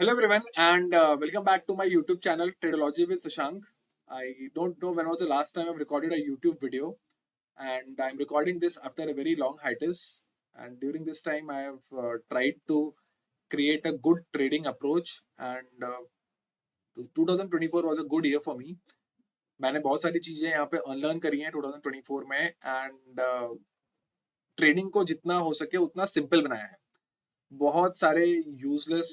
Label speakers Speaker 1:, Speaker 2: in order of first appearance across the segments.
Speaker 1: Hello everyone and welcome back to my YouTube channel Tradology with Sashank. I don't know when was the last time I've recorded a YouTube video, and I'm recording this after a very long hiatus. And during this time I have tried to create a good trading approach, and 2024 was a good year for me. मैंने बहुत सारी चीजें यहाँ पे unlearn करी हैं 2024 में, and trading को जितना हो सके उतना सिंपल बनाया है. बहुत सारे यूजलेस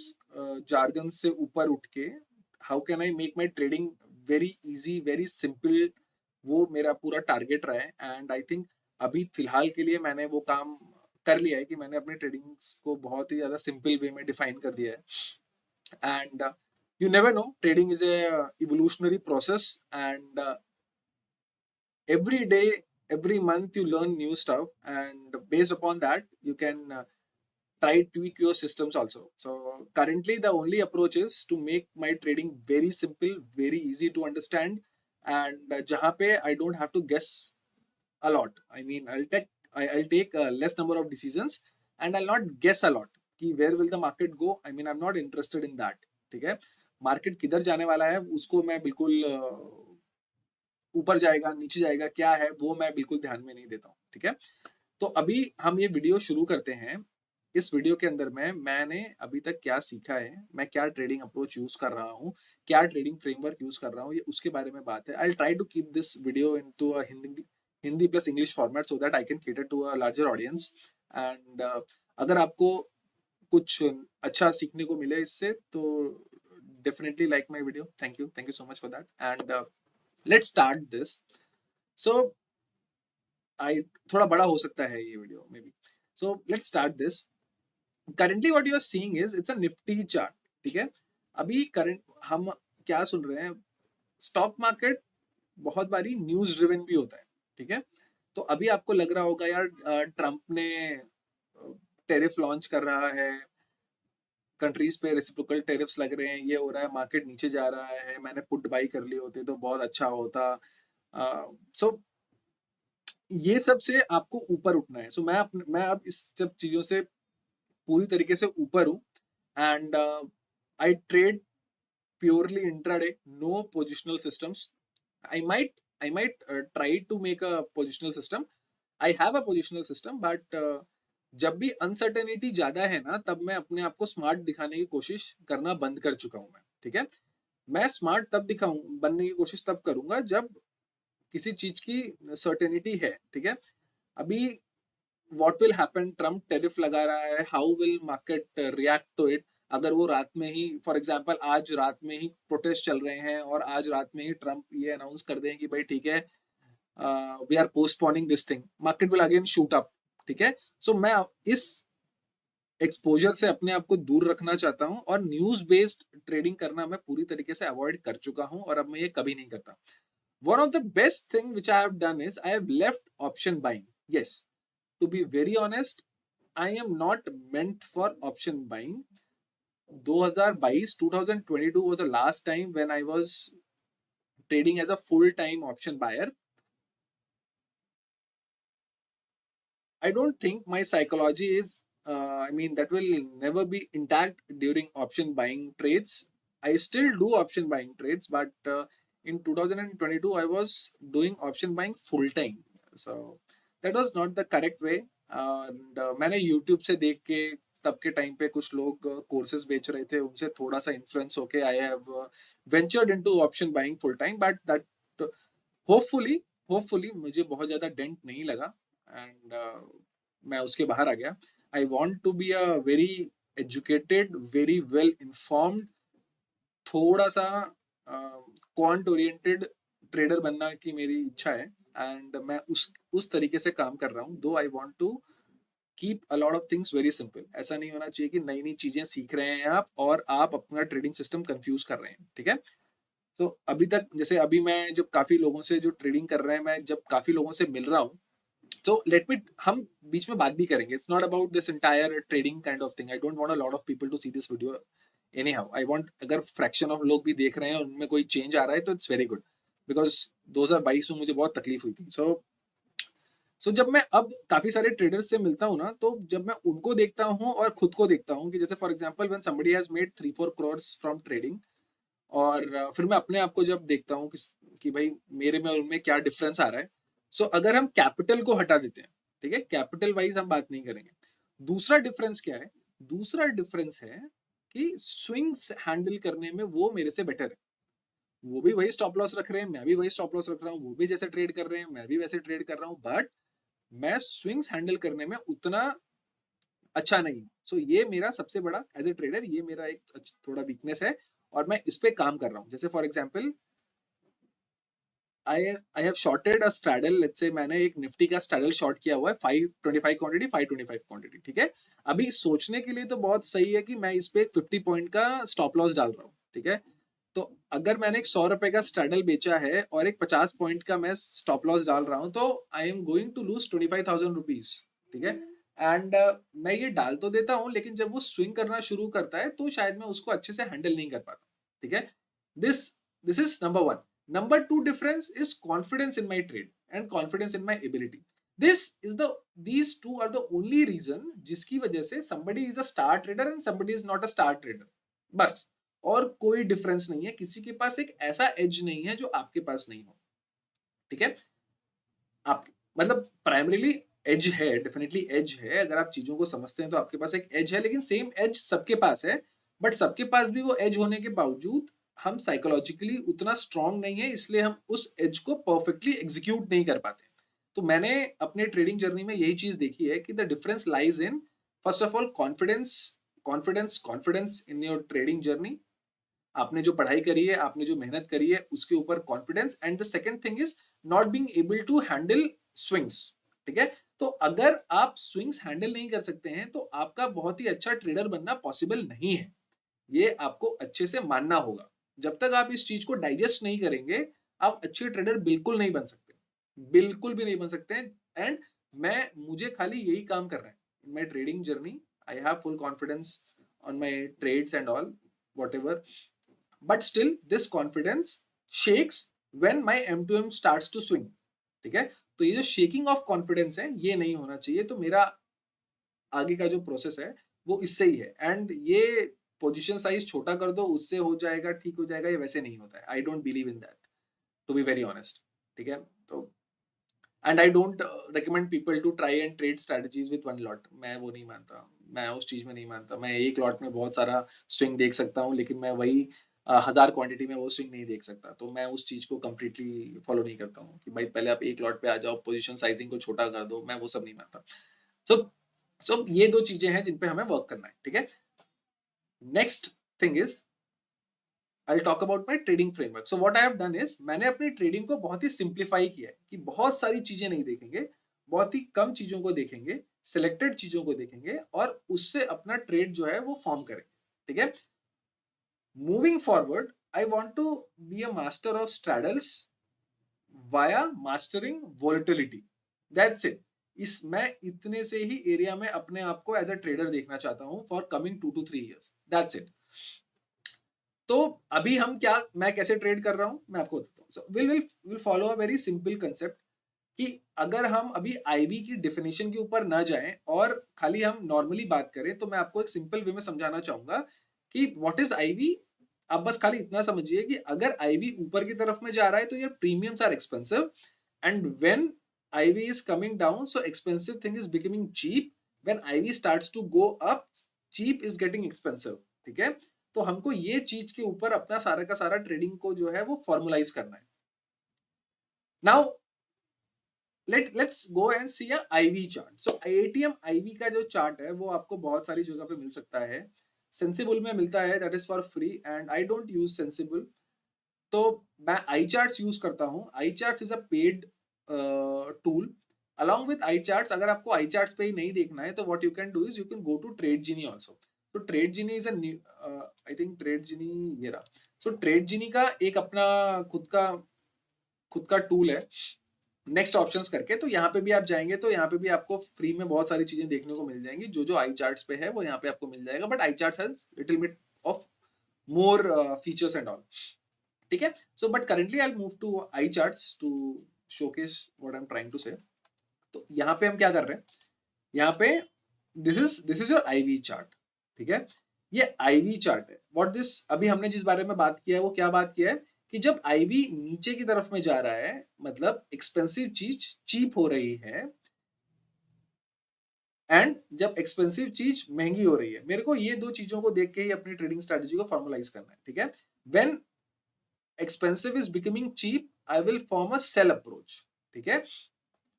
Speaker 1: जार्गन से ऊपर उठ के how can I make my trading very easy very simple, वो मेरा पूरा टारगेट रहा है. एंड आई थिंक अभी फिलहाल के लिए मैंने वो काम कर लिया है कि मैंने अपने ट्रेडिंग को बहुत ही ज्यादा सिंपल वे में डिफाइन कर दिया है. And you never know, trading is a evolutionary process, and every day, every month you learn new stuff, and based upon that you can try tweak your systems also. So currently the only approach is to make my trading very simple, very easy to understand, and jahan pe I don't have to guess a lot. I mean, I'll take a less number of decisions, and I'll not guess a lot कि where will the market go. I mean, I'm not interested in that. ठीक है, market किधर जाने वाला है उसको मैं बिल्कुल ऊपर जाएगा नीचे जाएगा क्या है वो मैं बिल्कुल ध्यान में नहीं देता हूँ. ठीक है, तो अभी हम ये वीडियो शुरू करते हैं. इस वीडियो के अंदर में मैंने अभी तक क्या सीखा है, मैं क्या ट्रेडिंग अप्रोच यूज कर रहा हूँ, क्या ट्रेडिंग फ्रेमवर्क यूज कर रहा हूँ, ये उसके बारे में बात है. I try to keep this video into a Hindi plus English format so that I can cater to a larger audience. And अगर आपको कुछ अच्छा सीखने को मिले इससे तो definitely like my video. Thank you so much for that. And let's start this. So I थोड़ा बड़ा हो सकता है ये video maybe. So let's start this. Currently what you are seeing is it's a nifty chart. ठीक है, अभी current हम क्या सुन रहे हैं, स्टॉक मार्केट बहुत बारी न्यूज ड्रिवन भी होता है. ठीक है, तो अभी आपको लग रहा होगा यार ट्रम्प ने टेरिफ लॉन्च कर रहा है, कंट्रीज पे रेसिप्रोकल टेरिफ्स लग रहे हैं, ये हो रहा है, मार्केट नीचे जा रहा है, मैंने पुट बाई कर लिए होते तो बहुत अच्छा होता. सो ये सब से आपको ऊपर उठना है. सो मैं अब इस सब चीजों से पूरी तरीके से ऊपर हूँ. And I trade purely intraday, no positional systems. I might try to make a positional system. I have a positional system, but जब भी अनसर्टेनिटी ज्यादा है ना तब मैं अपने आप को स्मार्ट दिखाने की कोशिश करना बंद कर चुका हूं मैं. ठीक है, मैं स्मार्ट तब दिखाऊं बनने की कोशिश तब करूंगा जब किसी चीज की सर्टेनिटी है. ठीक है, अभी what will happen, Trump tariff लगा रहा है, how will market react to it. अगर वो रात में ही, फॉर एग्जांपल आज रात में ही प्रोटेस्ट चल रहे हैं और आज रात में ही ट्रम्प ये अनाउंस कर दें कि भाई ठीक है, we are postponing this thing, market will again shoot up. ठीक है, सो मैं इस एक्सपोजर से अपने आप को दूर रखना चाहता हूं और न्यूज बेस्ड ट्रेडिंग करना मैं पूरी तरीके से अवॉइड कर चुका हूं और अब मैं ये कभी नहीं करता. One of the best thing which I have done is I have left option buying. Yes, to be very honest, I am not meant for option buying. 2022 2022 was the last time when I was trading as a full-time option buyer. I don't think my psychology is, I mean, that will never be intact during option buying trades. I still do option buying trades, but in 2022, I was doing option buying full time. So that was not the correct way. And मैंने YouTube से देख के तब के time पे कुछ लोग courses बेच रहे थे, उनसे थोड़ा सा इन्फ्लुएंस होके I have ventured into option buying full time, but that hopefully hopefully मुझे बहुत ज्यादा डेंट नहीं लगा. एंड मैं उसके बाहर आ गया. I want to be a very educated, very well informed, थोड़ा सा क्वांट ओरिएंटेड ट्रेडर बनना की मेरी इच्छा है. एंड मैं उस तरीके से काम कर रहा हूँ. Though I want to keep a lot of things very simple. ऐसा नहीं होना चाहिए कि नई नई चीजें सीख रहे हैं आप और आप अपना ट्रेडिंग सिस्टम कंफ्यूज कर रहे हैं. ठीक है, तो अभी तक जैसे अभी मैं जब काफी लोगों से जो ट्रेडिंग कर रहे हैं, मैं जब काफी लोगों से मिल रहा हूँ, तो लेट मी, हम बीच में बात भी करेंगे. It's not about this entire trading kind of thing. I don't want a lot of people to see this video anyhow. I want, अगर फ्रैक्शन ऑफ लोग भी देख रहे हैं उनमें कोई चेंज आ रहा है तो इट्स वेरी गुड, बिकॉज 2022 में मुझे बहुत तकलीफ हुई थी. सो सो जब मैं अब काफी सारे ट्रेडर्स से मिलता हूँ ना, तो जब मैं उनको देखता हूँ और खुद को देखता हूँ कि जैसे for example when somebody has made 3-4 crores from trading, और फिर मैं अपने आप को जब देखता हूँ कि भाई मेरे में और उनमें क्या डिफरेंस आ रहा है। सो अगर हम कैपिटल को हटा देते हैं, ठीक है, कैपिटल वाइज हम बात नहीं करेंगे, दूसरा डिफरेंस क्या है? दूसरा डिफरेंस है कि स्विंग्स हैंडल करने में वो मेरे से बेटर है। वो भी वही स्टॉप लॉस रख रहे हैं, मैं भी वही स्टॉप लॉस रख रहा हूँ, वो भी जैसे ट्रेड कर रहे हैं मैं भी वैसे ट्रेड कर रहा हूँ, बट मैं स्विंग्स हैंडल करने में उतना अच्छा नहीं हूँ। सो ये मेरा सबसे बड़ा एज ए ट्रेडर, ये मेरा एक थोड़ा वीकनेस है, और मैं इस पे काम कर रहा हूँ। जैसे for example I have shorted a straddle, let's say मैंने एक निफ्टी का स्ट्रैडल शॉर्ट किया हुआ है 525 क्वांटिटी, 525 क्वांटिटी, ठीक है। अभी सोचने के लिए तो बहुत सही है कि मैं इस पे एक 50 पॉइंट का स्टॉप लॉस डाल रहा हूँ, ठीक है। तो अगर मैंने एक 100 रुपए का स्ट्रैडल बेचा है और एक 50 पॉइंट का मैं स्टॉप लॉस डाल रहा हूँ, तो I am going to lose 25,000 rupees, ठीक है। एंड मैं ये डाल तो देता हूँ, लेकिन जब वो स्विंग करना शुरू करता है तो शायद मैं उसको अच्छे से हैंडल नहीं कर पाता, ठीक है। This this is number one. Number two difference is confidence in my trade and confidence in my ability. This is the these two are the only reason जिसकी वजह से somebody is a star trader and somebody is not a star trader. बस, और कोई difference नहीं है, किसी के पास एक ऐसा एज नहीं है जो आपके पास नहीं हो, ठीक है। आप मतलब प्राइमरीली एज है, डेफिनेटली एज है, अगर आप चीजों को समझते हैं तो आपके पास एक एज है, लेकिन सेम एज सबके पास है। बट सबके पास भी वो एज होने के बावजूद हम साइकोलॉजिकली उतना स्ट्रांग नहीं है, इसलिए हम उस एज को परफेक्टली एग्जीक्यूट नहीं कर पाते। तो मैंने अपने ट्रेडिंग जर्नी में यही चीज देखी है कि the difference lies in, first of all, confidence, confidence in your trading journey. आपने जो पढ़ाई करी है, आपने जो मेहनत करी है, उसके ऊपर confidence. And the second thing is not being able to handle swings, ठीक है। तो अगर आप स्विंग्स हैंडल नहीं कर सकते हैं तो आपका बहुत ही अच्छा ट्रेडर बनना पॉसिबल नहीं है, ये आपको अच्छे से मानना होगा। जब तक आप इस चीज को डाइजेस्ट नहीं करेंगे, आप अच्छे ट्रेडर बिल्कुल नहीं बन सकते, बिल्कुल भी नहीं बन सकते हैं। एंड मुझे खाली यही काम करना है in my trading journey. I have full confidence on my trades and all whatever, but still this confidence shakes when my M2M starts to swing, ठीक है। तो ये जो शेकिंग ऑफ कॉन्फिडेंस है, ये नहीं होना चाहिए। तो मेरा आगे का जो प्रोसेस है वो इससे ही है। एंड ये पोजीशन साइज छोटा कर दो उससे हो जाएगा, ठीक हो जाएगा, ये वैसे नहीं होता है। I don't believe in that, to be very honest, ठीक है। तो and I don't recommend people to try and trade strategies with one lot, मैं वो नहीं मानता, मैं उस चीज में नहीं मानता। मैं एक लॉट में बहुत सारा स्विंग देख सकता हूँ, लेकिन मैं वही 1000 क्वांटिटी में वो स्विंग नहीं देख सकता। तो मैं उस चीज को कंप्लीटली फॉलो नहीं करता हूँ कि भाई पहले आप एक लॉट पे आ जाओ, पोजीशन साइजिंग को छोटा कर दो, मैं वो सब नहीं मानता। सो सो ये दो चीजें हैं जिन पे हमें वर्क करना है, ठीक है। Next thing is I'll talk about my trading framework. So what I have done is मैंने अपनी ट्रेडिंग को बहुत ही सिंप्लीफाई किया है कि बहुत सारी चीजें नहीं देखेंगे, बहुत ही कम चीजों को देखेंगे, सिलेक्टेड चीजों को देखेंगे और उससे अपना ट्रेड जो है वो फॉर्म करेंगे, ठीक है। Moving forward, I want to be a master of straddles via mastering volatility, that's it. मैं इतने से ही एरिया में अपने आप को एज अ ट्रेडर देखना चाहता हूं for coming 2 to 3 years, that's it. तो अभी हम क्या, मैं कैसे ट्रेड कर रहा हूं मैं आपको बताता हूं। So will follow a very simple concept कि अगर हम अभी आईबी की डेफिनेशन के ऊपर ना जाएं और खाली हम नॉर्मली बात करें, तो मैं आपको एक सिंपल वे में समझाना चाहूंगा कि व्हाट इज आईबी। आप बस खाली इतना समझिए कि अगर आईबी ऊपर की तरफ में जा रहा है तो ये premiums are expensive, and when IV is coming down so expensive thing is becoming cheap, when IV starts to go up cheap is getting expensive, ठीक है। तो हमको ये चीज के ऊपर अपना सारा का सारा ट्रेडिंग को जो है वो फॉर्मुलाइज करना है। Now let's go and see a IV chart. So ATM IV का जो चार्ट है वो आपको बहुत सारी जगह पे मिल सकता है। सेंसिबल में मिलता है, that is for free, and I don't use Sensibull. तो मैं आई चार्ट्स यूज करता हूँ। ICharts is a paid tool. Along with iCharts, अगर आपको आई चार्ट्स पे ही नहीं देखना है तो what you can do is you can go to trade genie also. तो trade genie is I think trade genie ये रहा। सो ट्रेड जीनी का एक अपना खुद का टूल है, नेक्स्ट ऑप्शंस करके। तो यहाँ पे भी आप जाएंगे तो यहाँ पे भी आपको फ्री में बहुत सारी चीजें देखने को मिल जाएंगी। जो जो आई चार्ट्स पे है वो यहाँ पे आपको मिल जाएगा, but iCharts has little bit of more features and all, ठीक है। So but currently I move to iCharts to showcase what I am trying to say. तो यहाँ पे हम क्या कर रहे हैं, यहाँ पे this is your IV chart, ठीक है। ये आईवी चार्ट है। व्हाट दिस, अभी हमने जिस बारे में बात किया है वो क्या बात किया है कि जब आईवी नीचे की तरफ में जा रहा है, मतलब एक्सपेंसिव चीज चीप हो रही है, एंड जब एक्सपेंसिव चीज महंगी हो रही है, मेरे को ये दो चीजों को देख के ही अपनी ट्रेडिंग स्ट्रेटजी को फॉर्मलाइज करना है, ठीक है। When expensive is becoming cheap, I will form a sell approach, ठीक है।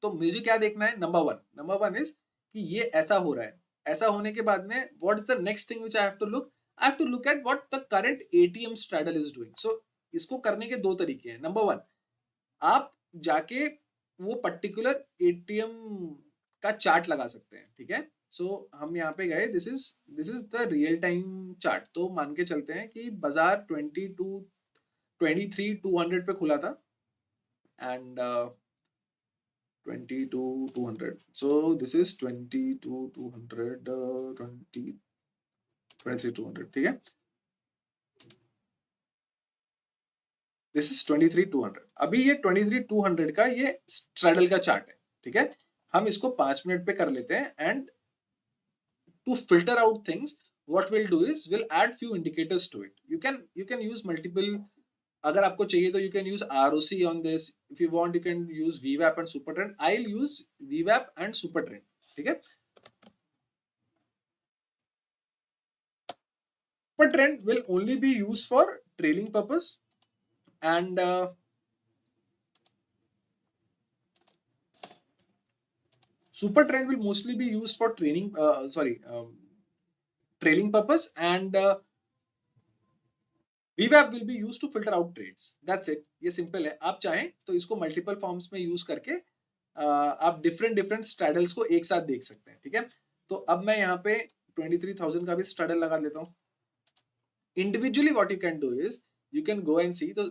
Speaker 1: तो मुझे क्या देखना है, नंबर वन इज कि ये ऐसा हो रहा है। ऐसा होने के बाद में what is the next thing which I have to look, I have to look at what the current ATM straddle is doing. So इसको करने के दो तरीके हैं। नंबर वन, आप जाके वो पर्टिकुलर एटीएम का चार्ट लगा सकते हैं, ठीक है। सो हम यहाँ पे गए, this is the real time chart. तो मान के चलते हैं कि बाजार 23 200 पे खुला था, एंड 22 200, so this is 22 200, 23 200, ठीक है। This is 23 200। अभी ये 23 200 का ये स्ट्रैडल का चार्ट है, ठीक है। हम इसको 5 मिनट पे कर लेते हैं, and to filter out things, what we'll do is we'll add few indicators to it. You can use multiple, अगर आपको चाहिए तो you can use ROC on this. If you want you can use VWAP and Supertrend. I'll use VWAP and Supertrend, ठीक है। Supertrend will only be used for trailing purpose, and Supertrend will mostly be used for trailing purpose, and VWAP will be used to filter out trades. That's it. ये simple है। आप चाहें तो इसको multiple forms में use करके आप different different straddles को एक साथ देख सकते हैं, ठीक है। तो अब मैं यहाँ पे 23,000 का भी स्ट्रैडल लगा लेता हूँ। Individually what you can do is you can go and see, तो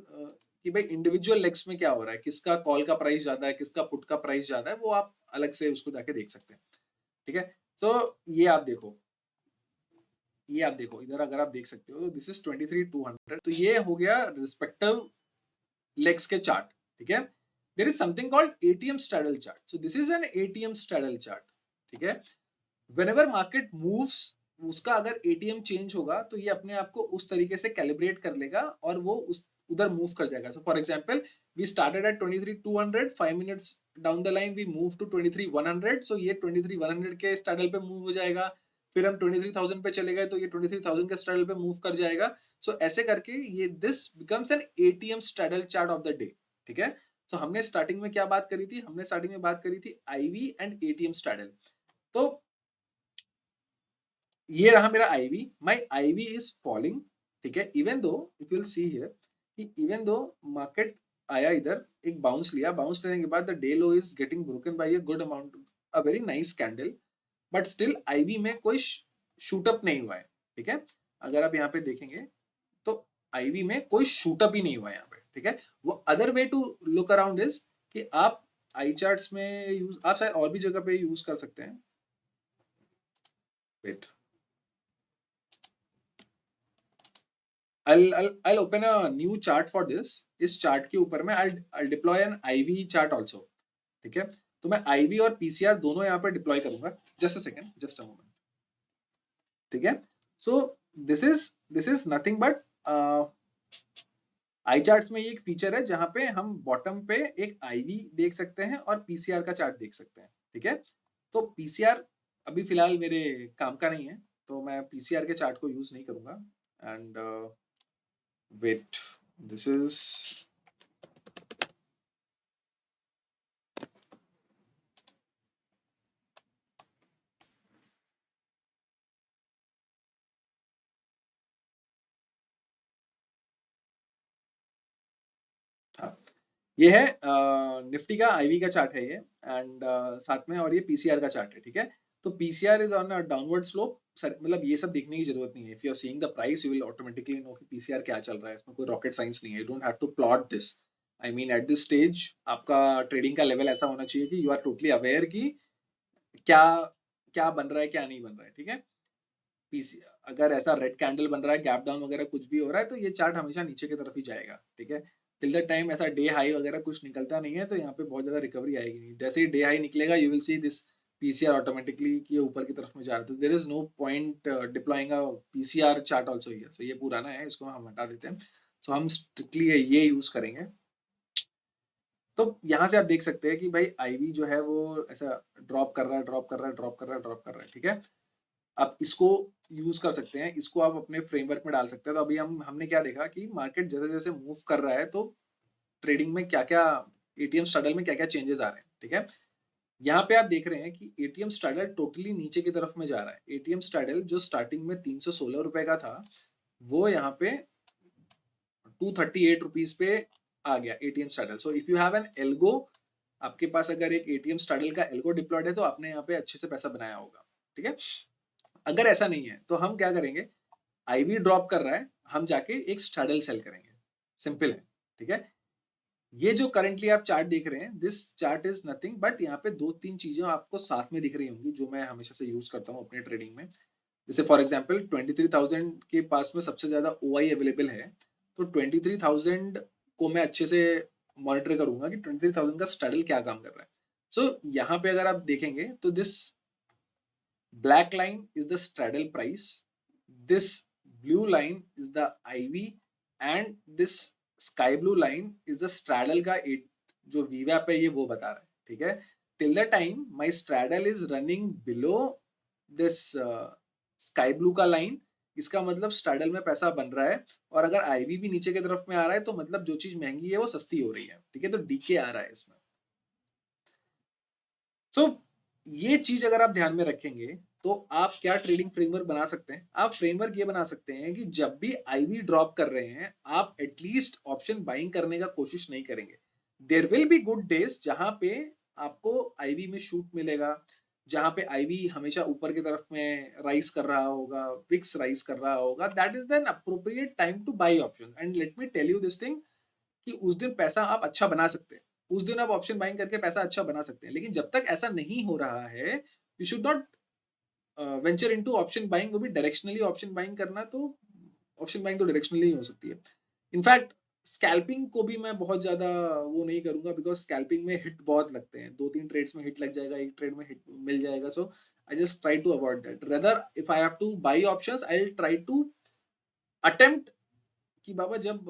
Speaker 1: कि भाई इंडिविजुअल लेग्स में क्या हो रहा है, किसका कॉल का प्राइस ज्यादा है, किसका पुट का प्राइस ज्यादा है, वो आप अलग से उसको जाके देख सकते हैं, ठीक है। तो ये आप देखो, इधर अगर आप देख सकते हो, दिस इज 23 200। तो ये हो गया रिस्पेक्टिव लेग्स के चार्ट, ठीक है। There is something called ATM straddle chart. So this is an ATM straddle chart, ठीक है। व्हेनेवर मार्केट मूव्स, उसका अगर एटीएम चेंज होगा तो ये अपने आप को उस तरीके से कैलिब्रेट कर लेगा और वो उस उधर मूव कर जाएगा। So for example we started at 23 200, 5 minutes down the line we move to 23 100, so ये 23 100 के स्ट्रैडल पे मूव हो जाएगा। फिर हम 23,000 पे चले गए तो ये 23,000 के स्ट्रैडल पे मूव कर जाएगा। सो ऐसे करके ये this becomes N ATM straddle chart of the day, ठीक है। सो हमने स्टार्टिंग में क्या बात करी थी, हमने स्टार्टिंग में बात करी थी आईवी एंड एटीएम स्ट्रैडल। तो ये रहा मेरा IV, my IV is falling, ठीक है। Even though if you will see here कि इवन दो मार्केट आया इधर, एक बाउंस लिया, बाउंस लेने के बाद the day low is getting broken by a good amount, a very nice candle, but still IV में कोई शूट अप नहीं हुआ है, ठीक है। अगर आप यहाँ पे देखेंगे तो आईवी में कोई शूट अप ही नहीं हुआ है यहाँ पे, ठीक है। वो other way to look around is कि आप आई चार्ट्स में यूज, आप शायद और भी जगह पे यूज कर सकते हैं। Wait, I'll open a new chart for this. इस चार्ट के ऊपर में I'll deploy an IV chart also, ठीक है। तो मैं IV और PCR दोनों यहाँ पर डिप्लॉय करूंगा। Just a second, just a moment, ठीक है। सो this is nothing but I charts में ये एक फीचर है जहां पे हम बॉटम पे एक IV देख सकते हैं और PCR का चार्ट देख सकते हैं, ठीक है। तो PCR अभी फिलहाल मेरे काम का नहीं है, तो मैं PCR के चार्ट को यूज नहीं करूंगा। एंड wait, this is हाँ, ये है निफ्टी का आईवी का चार्ट है ये, एंड साथ में और ये पीसीआर का चार्ट है, ठीक है। तो PCR is on a downward slope, मतलब ये सब देखने की जरूरत नहीं है। If you are seeing the price you will automatically know कि पीसीआर क्या चल रहा है, इसमें कोई रॉकेट साइंस नहीं है। You don't have to plot this. I mean at this stage आपका ट्रेडिंग का लेवल ऐसा होना चाहिए कि यू आर टोटली अवेयर कि क्या क्या बन रहा है, क्या नहीं बन रहा है, ठीक है। पीसी अगर ऐसा रेड कैंडल बन रहा है, गैप डाउन वगैरह कुछ भी हो रहा है, तो ये चार्ट हमेशा नीचे की तरफ ही जाएगा, ठीक है। टिल द टाइम ऐसा डे हाई वगैरह कुछ निकलता नहीं है तो यहाँ पे बहुत ज्यादा रिकवरी आएगी नहीं। जैसे ही डे हाई निकलेगा you will see this PCR automatically कि ये ऊपर की तरफ में जा रहा है, तो there is no point deploying a PCR chart also here. So ये पुराना है, इसको हम हटा देते हैं। सो हम स्ट्रिक्टली ये यूज करेंगे। तो यहाँ से आप देख सकते हैं कि भाई आईवी जो है वो ऐसा ड्रॉप कर रहा है, ड्रॉप कर रहा है, ड्रॉप कर रहा है, ड्रॉप कर रहा है, ठीक है। आप इसको यूज कर सकते हैं, इसको आप अपने फ्रेमवर्क में डाल सकते हैं। तो अभी हमने क्या देखा कि मार्केट जैसे जैसे मूव कर रहा है तो ट्रेडिंग में क्या क्या, एटीएम स्ट्रैडल में क्या क्या चेंजेस आ रहे हैं, ठीक है। यहाँ पे आप देख रहे हैं कि एटीएम स्ट्रैडल टोटली नीचे की तरफ में जा रहा है। एटीएम स्ट्रैडल जो स्टार्टिंग में 316 रुपए का था वो यहाँ पे 238 रुपीज पे आ गया ATM straddle. So if you have an algo, आपके पास अगर एक एटीएम स्ट्रैडल का एल्गो डिप्लॉयड है तो आपने यहाँ पे अच्छे से पैसा बनाया होगा, ठीक है। अगर ऐसा नहीं है तो हम क्या करेंगे, आईवी ड्रॉप कर रहा है, हम जाके एक स्ट्रैडल सेल करेंगे, सिंपल है, ठीक है। ये जो करंटली आप चार्ट देख रहे हैं, this chart is nothing but यहाँ पे दो तीन चीजें आपको साथ में दिख रही होंगी जो मैं हमेशा से यूज करता हूँ अपने ट्रेडिंग में। जैसे फॉर एग्जांपल 23,000 के पास में सबसे ज्यादा ओआई अवेलेबल है, तो 23,000 को मैं अच्छे से मॉनिटर करूंगा कि 23,000 का स्ट्रैडल क्या काम कर रहा है। सो यहाँ पे अगर आप देखेंगे तो this black line is the straddle price, this blue line is the IV and this sky blue line is the straddle का जो VWAP है ये वो बता रहा है, ठीक है। till the time my straddle is running below this sky blue का line, इसका मतलब स्ट्रैडल में पैसा बन रहा है। और अगर आईवी भी नीचे की तरफ में आ रहा है तो मतलब जो चीज महंगी है वो सस्ती हो रही है, ठीक है। तो डीके आ रहा है इसमें। सो ये चीज अगर आप ध्यान में रखेंगे तो आप क्या ट्रेडिंग फ्रेमवर्क बना सकते हैं। आप फ्रेमवर्क ये बना सकते हैं कि जब भी आईवी ड्रॉप कर रहे हैं आप एटलीस्ट ऑप्शन बाइंग करने का कोशिश नहीं करेंगे। There will be good days जहां पे आपको आईवी में शूट मिलेगा, जहां पे आईवी हमेशा ऊपर की तरफ में राइज कर रहा होगा, विक्स राइज कर रहा होगा, that is then appropriate time to buy option. And let me tell you this thing कि उस दिन पैसा आप अच्छा बना सकते हैं, उस दिन आप ऑप्शन बाइंग करके पैसा अच्छा बना सकते हैं। लेकिन जब तक ऐसा नहीं हो रहा है you should not venture into option buying. वो भी डायरेक्शनली ऑप्शन बाइंग करना, तो ऑप्शन बाइंग तो डायरेक्शनली ही हो सकती है। इनफैक्ट स्कैल्पिंग को भी मैं बहुत ज्यादा वो नहीं करूंगा बिकॉज स्कैल्पिंग में हिट बहुत लगते हैं, दो तीन ट्रेड्स में हिट लग जाएगा, एक ट्रेड में हिट मिल जाएगा। So I just try to avoid that. Rather if I have to buy options I will try to attempt कि बाबा जब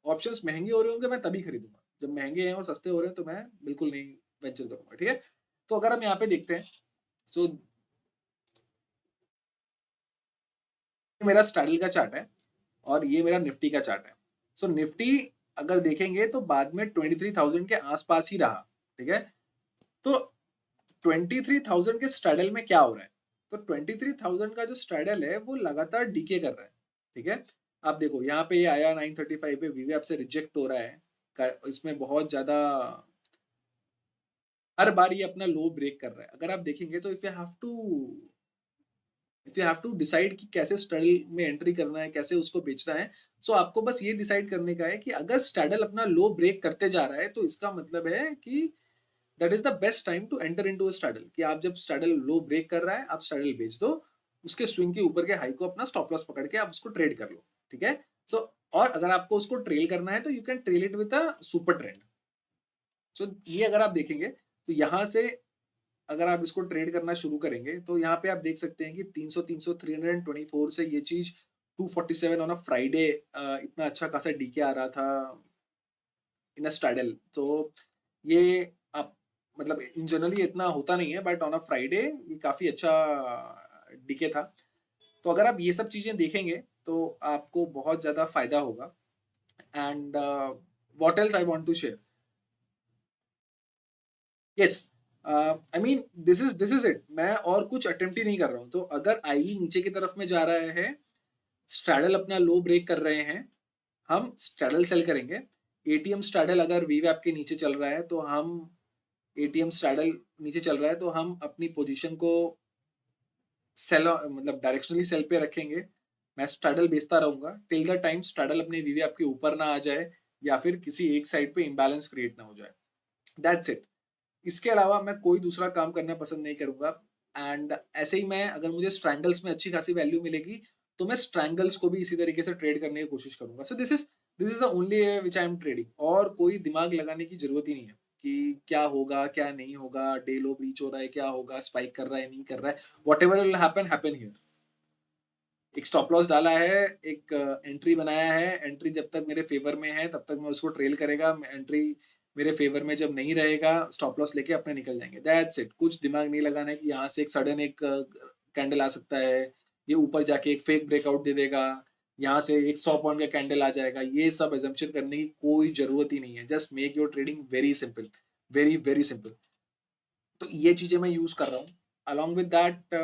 Speaker 1: ऑप्शंस महंगे हो रहे होंगे मैं तभी खरीदूंगा, जब महंगे हैं और सस्ते हो रहे हैं तो मैं बिल्कुल नहीं वेंचर करूंगा, ठीक है। तो अगर हम यहाँ पे देखते हैं, सो मेरा स्ट्रैडल का चार्ट है और ये मेरा निफ्टी का चार्ट है। सो निफ्टी अगर देखेंगे तो बाद में 23,000 के आसपास ही रहा, ठीक है। तो 23,000 के स्ट्रैडल में क्या हो रहा है, तो 23,000 का जो स्ट्रैडल है वो लगातार डीके कर रहा है, ठीक है। आप देखो यहाँ पे ये आया 935 पे, वीवीएफ से रिजेक्ट हो रहा है, इसमें बहुत ज्यादा हर बार ये अपना लो ब्रेक कर रहा है। अगर आप देखेंगे तो if you have to decide कि कैसे स्ट्रैडल में एंट्री करना है, कैसे उसको बेचना है, सो आपको बस ये डिसाइड करने का है कि अगर स्ट्रैडल अपना लो ब्रेक करते जा रहा है तो इसका मतलब है कि that is the best time to enter into a straddle. कि आप जब स्ट्रैडल लो ब्रेक कर रहा है आप स्ट्रैडल बेच दो, उसके स्विंग के ऊपर के हाई को अपना स्टॉप लॉस पकड़ के आप उसको ट्रेड कर लो, ठीक है। सो और अगर आपको उसको ट्रेल करना है तो you can trail it with a super trend. So ये अगर आप देखेंगे तो यहाँ से अगर आप इसको ट्रेड करना शुरू करेंगे तो यहाँ पे आप देख सकते हैं कि 300 300 324 से ये चीज 247 ऑन अ फ्राइडे इतना अच्छा खासा डीके आ रहा था इन अ स्ट्रैडल। तो ये आप मतलब इन जनरली इतना होता नहीं है बट ऑन अ फ्राइडे ये काफी अच्छा डीके था। तो अगर आप ये सब चीजें देखेंगे तो आपको बहुत ज्यादा फायदा होगा। And what else I want to share, yes I mean this is it. मैं और कुछ अटेम्प्ट ही नहीं कर रहा हूँ। तो अगर आईवी नीचे की तरफ में जा रहा है, स्ट्रैडल अपना लो ब्रेक कर रहे हैं, हम स्ट्रैडल सेल करेंगे। एटीएम स्ट्रैडल अगर वीवैप के नीचे चल रहा है तो हम एटीएम स्ट्रैडल नीचे चल रहा है तो हम अपनी पोजीशन को सेल मतलब डायरेक्शनली सेल पे रखेंगे। मैं स्ट्रैडल बेचता रहूंगा टिल द टाइम स्ट्रैडल अपने वीवैप के ऊपर ना आ जाए या फिर किसी एक साइड पे इम्बैलेंस क्रिएट ना हो जाए। That's it. इसके अलावा मैं कोई दूसरा काम करना पसंद नहीं करूंगा। एंड ऐसे ही मैं अगर मुझे स्ट्रैंगल्स में अच्छी खासी वैल्यू मिलेगी तो मैं स्ट्रैंगल्स को भी इसी तरीके से ट्रेड करने की कोशिश करूंगा। सो this is this is the only way which I am trading, और कोई दिमाग लगाने की जरूरत ही नहीं है कि क्या होगा क्या नहीं होगा, डे लो ब्रीच हो रहा है, क्या होगा, स्पाइक कर रहा है नहीं कर रहा है, what ever will happen happen here. एक स्टॉप लॉस डाला है, एक एंट्री बनाया है, एंट्री जब तक मेरे फेवर में है तब तक मैं उसको ट्रेल करेगा, एंट्री मेरे फेवर में जब नहीं रहेगा स्टॉप लॉस लेके अपने निकल जाएंगे, दैट्स इट। कुछ दिमाग नहीं लगाना है कि यहाँ से एक सडन एक कैंडल आ सकता है, ये ऊपर जाके एक फेक ब्रेकआउट दे देगा, यहाँ से एक 100 पॉइंट का कैंडल आ जाएगा, ये सब एजम्पशन करने की कोई जरूरत ही नहीं है। Just make your trading very simple, very very simple. तो ये चीजें मैं यूज कर रहा हूँ। along with that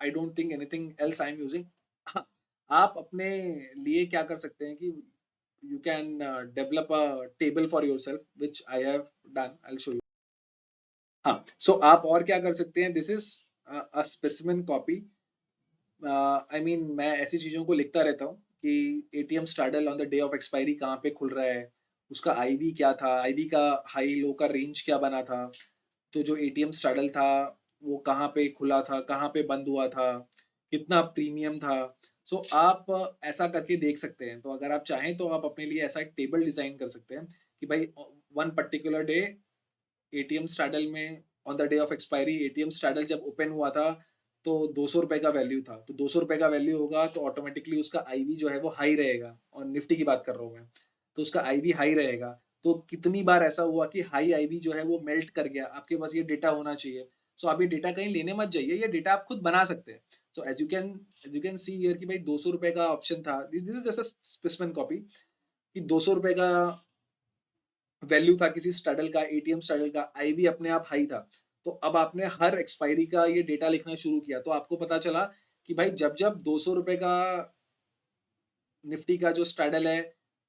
Speaker 1: I don't think anything else I'm using। हाँ, आप अपने लिए क्या कर सकते हैं कि you can develop a table for yourself which I have done, I'll show you। हाँ, so आप और क्या कर सकते हैं, this is a specimen copy। I mean मैं ऐसी चीजों को लिखता रहता हूँ कि ATM straddle on the day of expiry कहाँ पे खुल रहा है, उसका आईवी क्या था, आईवी का हाई लो का रेंज क्या बना था, तो जो एटीएम स्टार्डल था वो कहाँ पे खुला था, कहाँ पे बंद हुआ था, कितना प्रीमियम था। सो आप ऐसा करके देख सकते हैं। तो अगर आप चाहें तो आप अपने लिए ऐसा एक टेबल डिजाइन कर सकते हैं कि भाई one particular day ATM straddle में on the day of expiry ATM straddle जब ओपन हुआ था तो 200 रुपए का वैल्यू था, तो 200 रुपए का वैल्यू होगा तो ऑटोमेटिकली उसका आईवी जो है वो हाई रहेगा, और निफ्टी की बात कर रहा हूँ मैं, तो उसका आईवी हाई रहेगा। तो कितनी बार ऐसा हुआ कि हाई आईवी जो है वो मेल्ट कर गया, आपके पास ये डेटा होना चाहिए। सो आप ये डेटा कहीं लेने मत जाइए, ये डेटा आप खुद बना सकते हैं। So as you can see here कि भाई 200 रुपए का ऑप्शन था, this is just a specimen copy, कि 200 रुपए का वैल्यू था किसी स्टडल का, एटीएम स्टडल का, आईवी अपने आप हाई था। तो अब आपने हर एक्सपायरी का ये डेटा लिखना शुरू किया, तो आपको पता चला कि भाई जब जब 200 रुपए का निफ्टी का जो स्टडल है,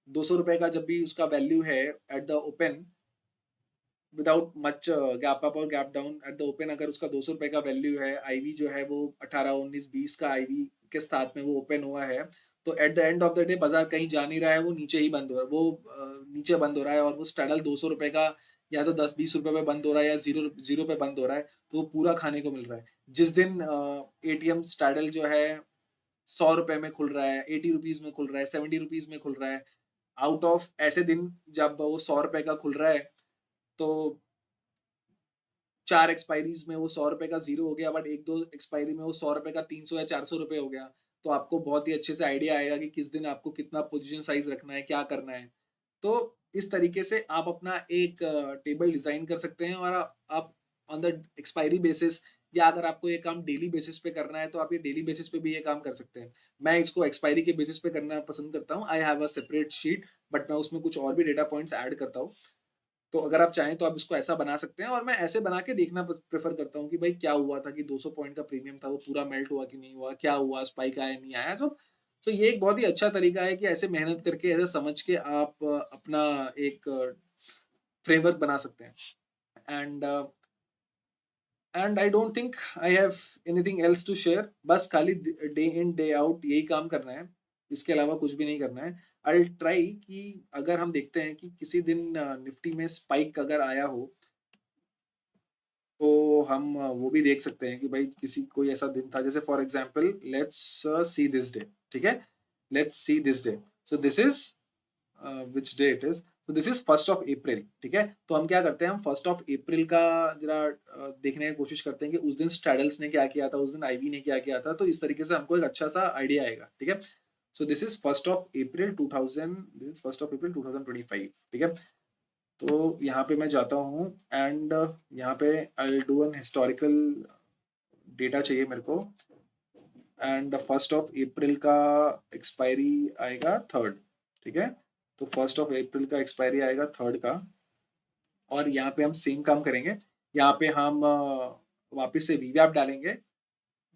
Speaker 1: 200 रुपए का जब भी उसका वैल्यू है at the open, without much gap up और gap down, at the open अगर उसका 200 रुपए का वैल्यू है, आईवी जो है वो 18 19 20 का आईवी के साथ में वो ओपन हुआ है, तो eight the end of the day बाजार कहीं जा नहीं रहा है, वो नीचे ही बंद हो रहा है, वो नीचे बंद हो रहा है, और वो स्टडल 200 रुपए का या तो 10 20 रुपए पे बंद हो रहा है या जीरो जीरो पे बंद हो रहा है, तो वो पूरा खाने को मिल रहा है। जिस दिन एटीएम स्टैडल जो है 100 रुपए में खुल रहा है, 80 रुपीज में खुल रहा है, 70 रुपीज में खुल रहा है, आउट ऑफ ऐसे दिन जब वो 100 रुपए का खुल रहा है, तो 4 एक्सपायरीज में वो 100 रुपए का जीरो हो गया, बट एक दो एक्सपायरी में वो 100 रुपए का 300 या 400 रुपए हो गया। तो आपको बहुत ही अच्छे से आइडिया आएगा कि किस दिन आपको कितना पोजीशन साइज रखना है, क्या करना है। तो इस तरीके से आप अपना एक टेबल डिजाइन कर सकते हैं, और आप ऑन द एक्सपायरी बेसिस, या अगर आपको ये काम डेली बेसिस पे करना है तो आप ये डेली बेसिस पे भी ये काम कर सकते हैं। मैं इसको एक्सपायरी के बेसिस पे करना पसंद करता हूँ, I have a separate sheet, but मैं उसमें कुछ और भी डेटा पॉइंट्स ऐड करता हूँ। तो अगर आप चाहें तो आप इसको ऐसा बना सकते हैं, और मैं ऐसे बना के देखना प्रेफर करता हूँ कि भाई क्या हुआ था, कि 200 पॉइंट का प्रीमियम था वो पूरा मेल्ट हुआ कि नहीं हुआ, क्या हुआ, स्पाइक आया नहीं आया। तो ये एक बहुत ही अच्छा तरीका है कि ऐसे मेहनत करके ऐसे समझ के आप अपना एक फ्रेमवर्क बना सकते हैं। And I don't think I have anything else to share. बस खाली डे इन डे आउट यही काम करना है, इसके अलावा कुछ भी नहीं करना है। आई ट्राई कि अगर हम देखते हैं कि किसी दिन निफ्टी में स्पाइक अगर आया हो, तो हम वो भी देख सकते हैं कि भाई किसी कोई ऐसा दिन था, जैसे for example let's see this day, ठीक है, let's see this day. So this is which day it is, so this is 1 अप्रैल, ठीक है। तो हम क्या करते हैं, हम 1 अप्रैल का जरा देखने की कोशिश करते हैं कि उस दिन स्ट्रैडल्स ने क्या किया था, उस दिन आईवी ने क्या किया था, तो इस तरीके से हमको एक अच्छा सा आइडिया आएगा, ठीक है। सो this is 1 April 2000, this is 1 अप्रैल 2025, ठीक है। तो यहाँ पे मैं जाता हूँ, एंड यहाँ पे I do an historical data चाहिए मेरे को, एंड 1 अप्रैल का एक्सपायरी आएगा 3rd, ठीक है। तो 1 अप्रैल का एक्सपायरी आएगा 3rd का, और यहाँ पे हम सेम काम करेंगे। यहाँ पे हम वापस से वीवैप डालेंगे,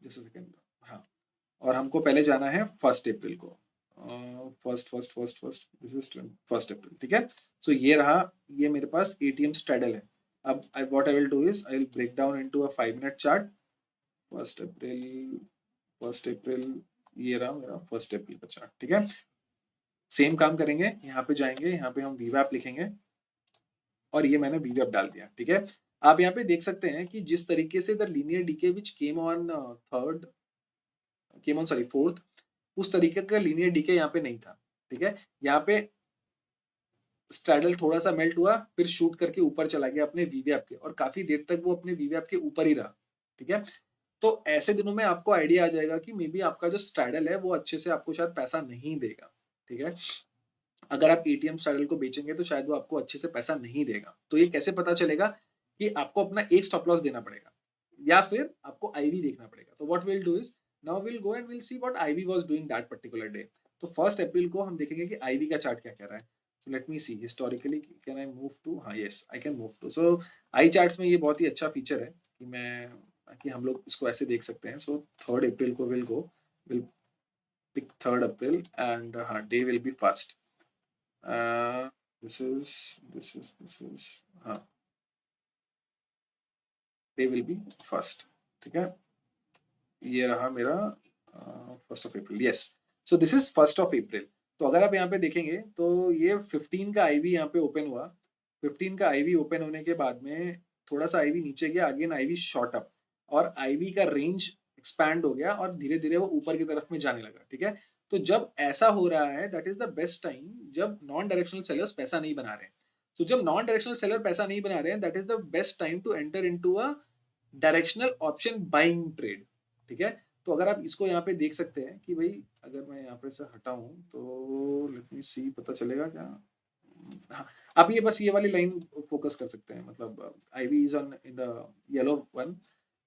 Speaker 1: जैसे सेकेंड, हाँ, और हमको पहले जाना है 1 अप्रैल को, फर्स्ट दिस इज 1 अप्रैल, ठीक है। सो ये रहा, ये मेरे पास एटीएम स्ट्रैडल है। अब what I will do is I will break down into a 5 minute chart. 1 April, 1 April, ये रहा मेरा 1 अप्रैल का चार्ट, ठीक है। सेम काम करेंगे, यहाँ पे जाएंगे, यहाँ पे हम वीवैप लिखेंगे, और ये मैंने वीवैप डाल दिया, ठीक है। आप यहाँ पे देख सकते हैं कि जिस तरीके से the linear decay which came on third, came on sorry 4th, उस तरीके का लीनियर डीके यहाँ पे नहीं था, ठीक है। यहाँ पे स्ट्रैडल थोड़ा सा मेल्ट हुआ, फिर शूट करके ऊपर चला गया अपने वीवैप के, और काफी देर तक वो अपने वीवैप के ऊपर ही रहा। ठीक है, तो ऐसे दिनों में आपको आइडिया आ जाएगा कि मे बी आपका जो स्ट्रैडल है वो अच्छे से आपको शायद पैसा नहीं देगा। ठीक है, अगर आप एटीएम स्ट्रैडल को बेचेंगे तो शायद वो आपको अच्छे से पैसा नहीं देगा। तो ये कैसे पता चलेगा? कि आपको अपना एक स्टॉप लॉस देना पड़ेगा या फिर आपको आईवी देखना पड़ेगा। तो what will do is, now will go and will see what IV was doing that particular day. तो 1 अप्रैल को हम देखेंगे कि आईवी का चार्ट क्या कह रहा है। So let me see historically, can I move to, हाँ yes I can move to. So I charts में ये बहुत ही अच्छा फीचर है कि मैं, कि हम लोग इसको ऐसे देख सकते हैं। सो 3 अप्रैल को will go, will pick 3 April and हाँ day will be first. This is हाँ डे विल बी फर्स्ट। ठीक है, ये रहा मेरा 1 April, yes. So this is 1 April. तो अगर आप यहाँ पे देखेंगे तो ये 15 का आईवी यहाँ पे ओपन हुआ। 15 का आईवी ओपन होने के बाद में थोड़ा सा आईवी नीचे गया, अगेन आईवी शॉर्ट अप, और आईवी का रेंज एक्सपैंड हो गया और धीरे धीरे वो ऊपर की तरफ में जाने लगा। ठीक है, तो जब ऐसा हो रहा है that is the best time, जब नॉन डायरेक्शनल सेलर्स पैसा नहीं बना रहे हैं। तो जब नॉन डायरेक्शनल सेलर पैसा नहीं बना रहे हैं, that is the best time to enter into a directional option buying trade. ठीक है, तो अगर आप इसको यहाँ पे देख सकते हैं कि भाई, अगर मैं यहाँ पे से हटाऊं तो लेट मी सी, पता चलेगा क्या? हाँ, आप ये बस ये वाली लाइन फोकस कर सकते हैं, मतलब IV is on in the yellow one.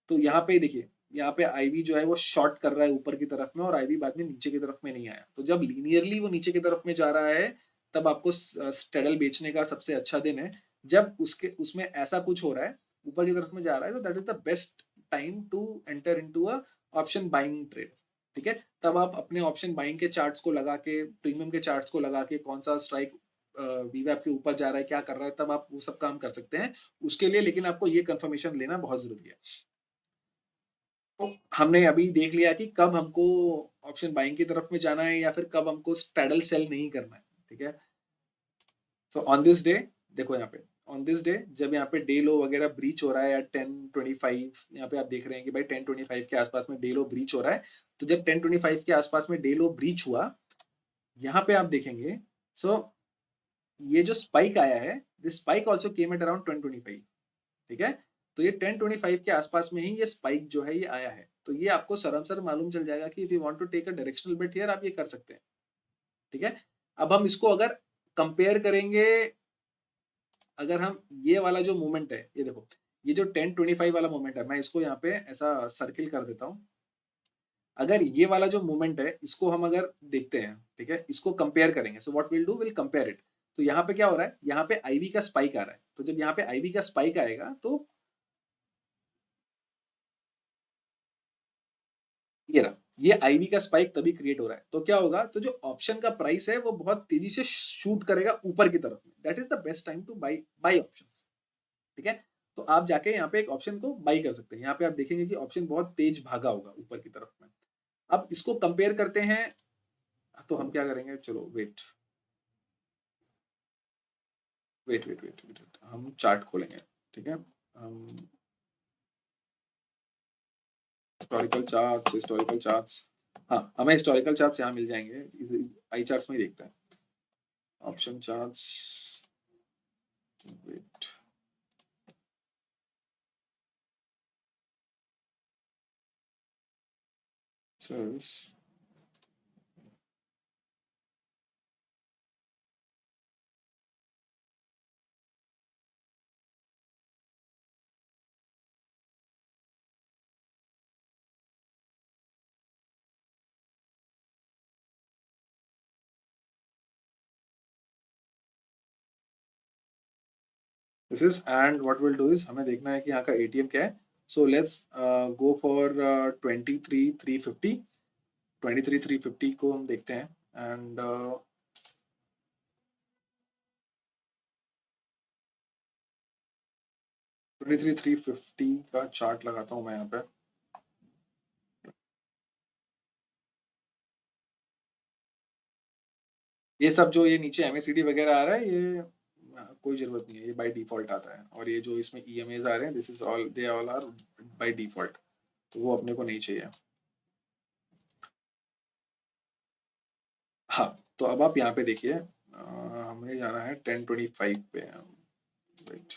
Speaker 1: तो यहाँ पे देखिए, यहाँ पे आईवी जो है वो शॉर्ट कर रहा है ऊपर की तरफ में, और आईवी बाद में नीचे की तरफ में नहीं आया। तो जब लीनियरली वो नीचे की तरफ में जा रहा है, तब आपको स्टेडल बेचने का सबसे अच्छा दिन है। जब उसके उसमें ऐसा कुछ हो रहा है, ऊपर की तरफ में जा रहा है, तो that is the best time to enter into a option buying trade. ठीक है, तब आप अपने ऑप्शन बाइंग के चार्ट्स को लगा के, प्रीमियम के चार्ट्स को लगा के, कौन सा स्ट्राइक वीवैप के ऊपर जा रहा है, क्या कर रहा है, तब आप वो सब काम कर सकते हैं उसके लिए। लेकिन आपको ये कंफर्मेशन लेना बहुत जरूरी है। तो हमने अभी देख लिया कि कब हमको ऑप्शन बाइंग की तरफ में जाना है या फिर कब हमको स्ट्रैडल सेल नहीं करना है। ठीक है, सो ऑन दिस डे, देखो यहाँ पे, ऑन दिस डे जब यहाँ पे डे लो वगैरह ब्रीच हो रहा है एट 10:25, यहाँ पे आप देख रहे हैं कि भाई 10:25 के आसपास में डे लो ब्रीच हो रहा है। तो जब 10:25 के आसपास में डे लो ब्रीच हुआ, यहाँ पे आप देखेंगे, सो ये जो स्पाइक आया है, this spike also came at around 10:25। ठीक है, तो ये 10:25 के आसपास में ही ये स्पाइक जो है ये आया है। तो ये आपको सरमसर मालूम चल जाएगा कि if you want to take a directional bet here, आप ये कर सकते हैं। ठीक है, अब हम इसको अगर कंपेयर करेंगे, अगर हम ये वाला जो मूवमेंट है, ये देखो, ये जो 10:25 वाला मूवमेंट है, मैं इसको यहाँ पे ऐसा सर्किल कर देता हूँ। अगर ये वाला जो मूवमेंट है, इसको हम अगर देखते हैं, ठीक है, इसको कंपेयर करेंगे, so what will do, will compare it. तो यहाँ पे क्या हो रहा है, यहाँ पे आईवी का स्पाइक आ रहा है। तो जब यहाँ पे आईवी का स्पाइक आएगा, तो ये रहा, ये आईवी का स्पाइक तभी क्रिएट हो रहा है। तो क्या होगा, तो जो ऑप्शन का प्राइस है वो बहुत तेजी से शूट करेगा ऊपर की तरफ में। That is the best time to by by option. ठीक है, तो आप जाके यहाँ पे एक ऑप्शन को बाई कर सकते हैं। यहाँ पे आप देखेंगे कि ऑप्शन बहुत तेज भागा होगा ऊपर की तरफ में। अब इसको कंपेयर करते हैं, तो हम क्या करेंगे, चलो wait wait wait wait wait, हम चार्ट खोलेंगे। ठीक है, हम हिस्टोरिकल चार्ट्स, हाँ हमें हिस्टोरिकल चार्ट्स यहाँ मिल जाएंगे, आई चार्ट्स में ही देखते हैं option charts. Wait, says this is, and what we'll do is हमें देखना है कि यहाँ का एटीएम क्या है। So let's go for 23,350। 23,350 को हम देखते हैं, एंड 23,350 का चार्ट लगाता हूँ मैं यहाँ पे। ये सब जो ये नीचे एमएसीडी वगैरह आ रहा है, ये कोई जरूरत नहीं है, ये बाय डिफॉल्ट आता है। और ये जो इसमें ईएमएस आ रहे हैं, this is all, they all are by default, तो वो अपने को नहीं चाहिए। हाँ, तो अब आप यहाँ पे देखिए, हमें हमें जाना है 1025 पे। राइट,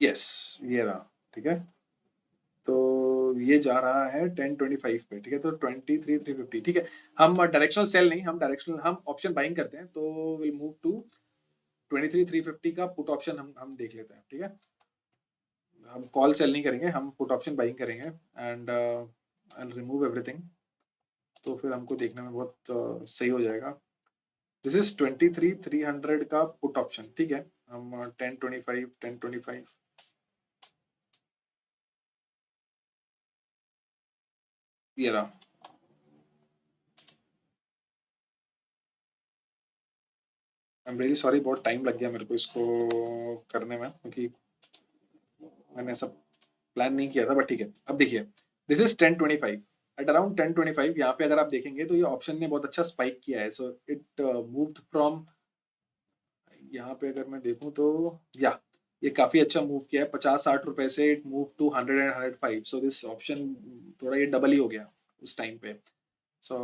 Speaker 1: यस, ये रहा। ठीक है, तो ये जा रहा है 1025 पे। ठीक है, तो 23,350। ठीक है, हम डायरेक्शनल सेल नहीं, हम डायरेक्शनल, हम ऑप्शन बाइंग करते हैं, तो विल मूव टू 23,350 का पुट ऑप्शन हम देख लेते हैं। ठीक है, हम कॉल सेल नहीं करेंगे, हम पुट ऑप्शन बाइंग करेंगे एंड आई रिमूव एवरीथिंग, तो फिर हमको देखने में बहुत सही हो जाएगा। दिस इज 23,300 का पुट ऑप्शन। ठीक है, हम 1025 ये रहा। आई एम रियली सॉरी, बहुत टाइम लग गया मेरे को इसको करने में, क्योंकि मैंने ऐसा प्लान नहीं किया था। बट ठीक है, अब देखिए, दिस इज 1025 एट अराउंड 1025। यहाँ पे अगर आप देखेंगे तो ये ऑप्शन ने बहुत अच्छा स्पाइक किया है। सो इट मूव्ड फ्रॉम, यहाँ पे अगर मैं देखूं तो या ये काफी अच्छा मूव किया है, 50-60 रुपए से it move to 100 and 105। So this option थोड़ा ये डबल ही हो गया उस टाइम पे। सो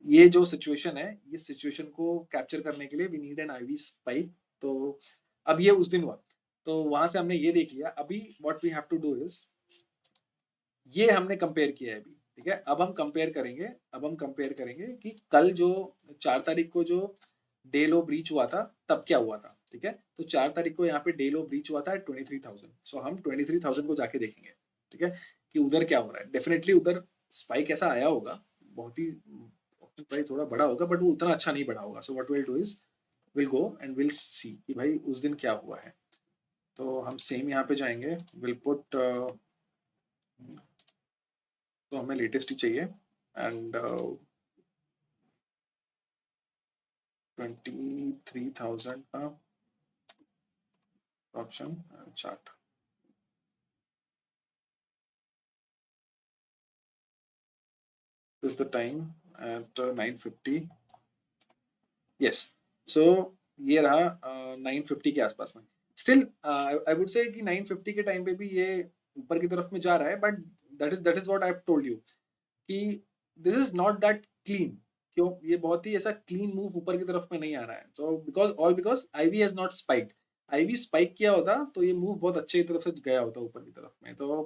Speaker 1: ये जो सिचुएशन है, ये सिचुएशन को कैप्चर करने के लिए we need an IV spike. तो अब ये उस दिन हुआ, तो वहां से हमने ये देख लिया। अभी what we have to do is, ये हमने कंपेयर किया है अभी। ठीक है, अब हम कंपेयर करेंगे, अब हम कंपेयर करेंगे कि कल जो 4 तारीख को जो डे लो ब्रीच हुआ था तब क्या हुआ था। ठीक है, तो 4 तारीख को यहाँ पे डे लो ब्रीच हुआ था 23,000। सो हम 23,000 को जाके देखेंगे। ठीक है, कि उधर क्या हो रहा है। डेफिनेटली उधर स्पाइक ऐसा आया होगा, बहुत ही ऑप्शन प्राइस थोड़ा बड़ा होगा, बट वो उतना अच्छा नहीं बढ़ा होगा। So what will do is, will go and will सी कि भाई उस दिन क्या हुआ है। तो हम सेम यहाँ पे जाएंगे, विल पुट, तो हमें लेटेस्ट ही चाहिए एंड 23,000 का option chart. Is the time at 9:50। Yes, so ये रहा 9:50 के आसपास में। स्टिल आई वुड से कि 9:50 के टाइम पे भी ये ऊपर की तरफ में जा रहा है, but that is what I have told you कि this is not that clean. क्यों, ये बहुत ही ऐसा क्लीन मूव ऊपर की तरफ में नहीं आ रहा है। So because IV has not spiked. IV spike किया होता तो ये मूव बहुत अच्छे तरफ से गया होता ऊपर की तरफ में। तो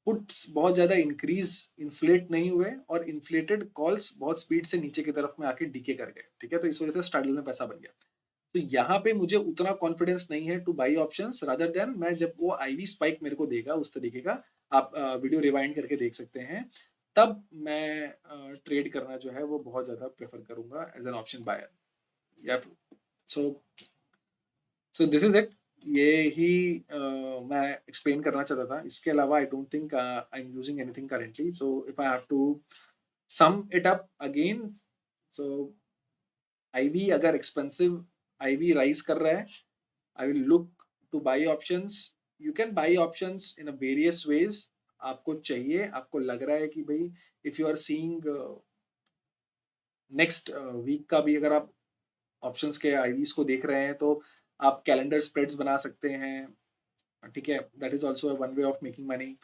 Speaker 1: पुट्स बहुत ज्यादा इंक्रीज, इन्फ्लेट नहीं हुए, और इन्फ्लेटेड कॉल्स बहुत स्पीड से नीचे की तरफ में आके डीके कर गए। ठीक है, तो इस वजह से स्टार्डल में पैसा बन गया। तो यहाँ पे मुझे उतना कॉन्फिडेंस नहीं है to buy options rather than, मैं जब वो आईवी स्पाइक मेरे को देगा उस तरीके का, आप वीडियो रिवाइंड करके देख सकते हैं, तब मैं ट्रेड करना जो है वो बहुत ज्यादा प्रेफर करूंगा एज एन ऑप्शन बायर। या so so this is it. ये ही मैं एक्सप्लेन करना चाहता था। इसके अलावा I don't think I am using anything currently. So if I have to sum it up again, so IV अगर एक्सपेंसिव आईवी राइज कर रहा है, I will look to buy options. You can buy options in a various ways. आपको चाहिए, आपको लग रहा है कि भाई if you are seeing next week का भी अगर आप ऑप्शंस के आईवीज को देख रहे हैं, तो आप कैलेंडर स्प्रेड्स बना सकते हैं। ठीक है, that is also one way of making money.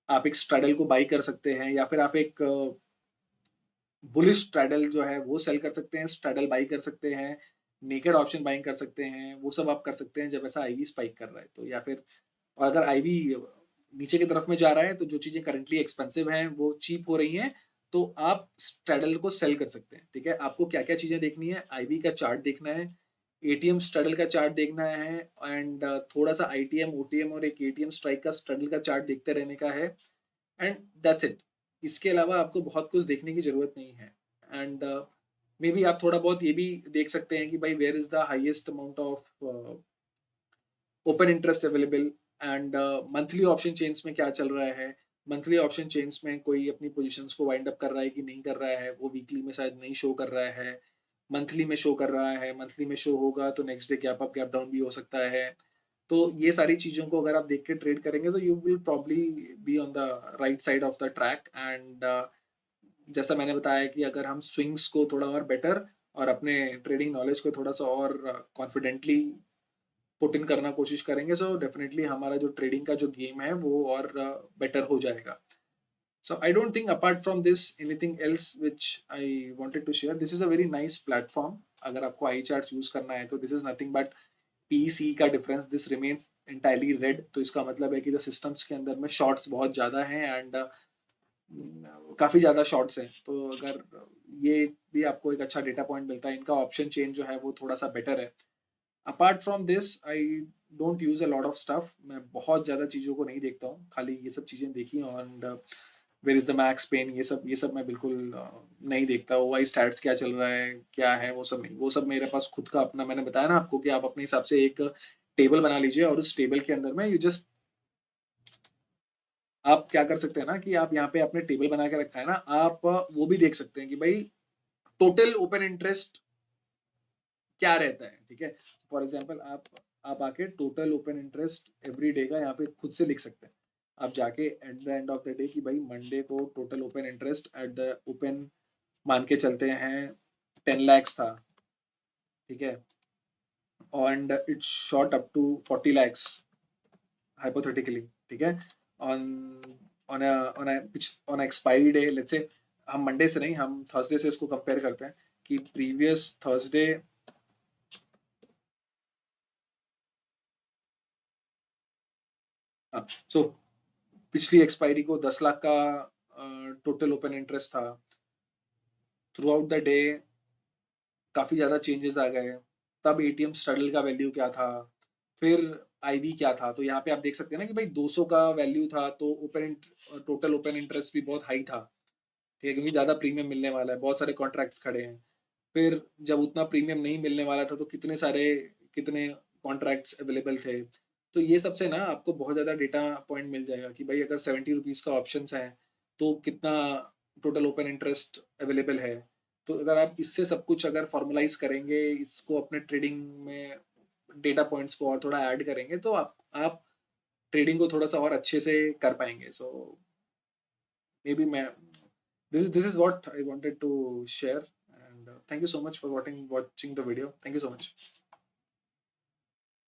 Speaker 1: आप एक स्ट्रैडल को बाई कर सकते हैं, या फिर आप एक बुलिश स्ट्रैडल जो है वो सेल कर सकते हैं, स्ट्रैडल बाई कर सकते हैं, नेकेड ऑप्शन बाइंग कर सकते हैं। वो सब आप कर सकते हैं जब ऐसा आईवी स्पाइक कर रहा है तो। या फिर, और अगर आईवी नीचे की तरफ में जा रहा है, तो जो चीजें करंटली एक्सपेंसिव हैं वो चीप हो रही हैं, तो आप स्ट्रैडल को सेल कर सकते हैं। ठीक है, आपको क्या क्या चीजें देखनी है, आईवी का चार्ट देखना है, एटीएम स्ट्रैडल का चार्ट देखना है, एंड थोड़ा सा आईटीएम ओटीएम और एक एटीएम स्ट्राइक का स्ट्रैडल का चार्ट देखते रहने का है, एंड दैट्स इट। इसके अलावा आपको बहुत कुछ देखने की जरूरत नहीं है। एंड मे बी आप थोड़ा बहुत ये भी देख सकते हैं कि भाई where is the highest amount of open interest available, and monthly option chains में क्या चल रहा है। मंथली ऑप्शन चेन्स में कोई अपनी पोजीशंस को वाइंड अप कर रहा है कि नहीं कर रहा है, वो वीकली में शायद नहीं शो कर रहा है, मंथली में शो कर रहा है। मंथली में शो होगा तो next day gap up gap down भी हो सकता है। तो ये सारी चीजों को अगर आप देख के ट्रेड करेंगे तो you will probably be on the right side of the track. And जैसा मैंने बताया कि अगर हम स्विंग्स को थोड़ा और बेटर और अपने ट्रेडिंग नॉलेज को थोड़ा सा और कॉन्फिडेंटली पुट इन करना कोशिश करेंगे, सो डेफिनेटली हमारा जो ट्रेडिंग का जो गेम है वो और बेटर हो जाएगा। So I don't think apart from this anything else which I wanted to share. This is a very nice platform. अगर आपको आई चार्ट यूज करना है तो this is nothing but PC का difference, this remains entirely red. तो इसका मतलब है कि द सिस्टम्स के अंदर में शॉर्ट्स बहुत ज्यादा हैं एंड काफी ज्यादा शॉर्ट्स हैं। तो अगर ये भी आपको एक अच्छा डेटा पॉइंट मिलता है, इनका ऑप्शन चेंज जो है वो थोड़ा सा बेटर है। Apart from this I don't use a lot of stuff. मैं बहुत ज्यादा चीजों को नहीं देखता हूँ, खाली ये सब चीजें देखी and where is the max pain, ये सब मैं बिल्कुल नहीं देखता। वाई स्टैट्स क्या चल रहा है क्या है वो सब नहीं, वो सब मेरे पास खुद का अपना, मैंने बताया ना आपको कि आप अपने हिसाब से एक टेबल बना लीजिए और उस टेबल के अंदर में यू जस्ट, आप क्या कर सकते हैं ना कि आप यहाँ पे अपने टेबल बना के रखा है ना, आप वो भी देख सकते हैं कि भाई टोटल ओपन इंटरेस्ट क्या रहता है। ठीक है, फॉर एग्जाम्पल आप आके total open interest every day का यहाँ पे खुद से लिख सकते हैं। आप जाके at the end of the day कि भाई मंडे को total open interest at the open मान के चलते हैं 10 lakhs था। ठीक है, and it shot up to 40 lakhs hypothetically. ठीक है, on on on expiry day let's say, हम मंडे से नहीं, हम थर्सडे से इसको कंपेयर करते हैं कि प्रीवियस थर्सडे, सो पिछली एक्सपायरी को 10 लाख का टोटल ओपन इंटरेस्ट था। थ्रू आउट द डे काफी ज्यादा चेंजेस आ गए, तब एटीएम स्ट्रगल का वैल्यू क्या था, फिर आईवी क्या था। तो यहाँ पे आप देख सकते हैं ना कि भाई 200 का वैल्यू था तो ओपन टोटल ओपन इंटरेस्ट भी बहुत हाई था। ठीक है, क्योंकि ज्यादा प्रीमियम मिलने वाला है, बहुत सारे कॉन्ट्रैक्ट्स खड़े हैं। फिर जब उतना प्रीमियम नहीं मिलने वाला था तो कितने कॉन्ट्रैक्ट्स अवेलेबल थे। तो ये सबसे ना आपको बहुत ज्यादा डेटा पॉइंट मिल जाएगा कि भाई अगर 70 रुपीज का ऑप्शन है तो कितना टोटल ओपन इंटरेस्ट अवेलेबल है। तो अगर आप इससे सब कुछ अगर फॉर्मलाइज करेंगे, इसको अपने ट्रेडिंग में डेटा पॉइंट्स को और थोड़ा ऐड करेंगे तो आप ट्रेडिंग को थोड़ा सा और अच्छे से कर पाएंगे। सो मे बी मैं, this is what I wanted to share, and thank you so much for watching the video. Thank you so much.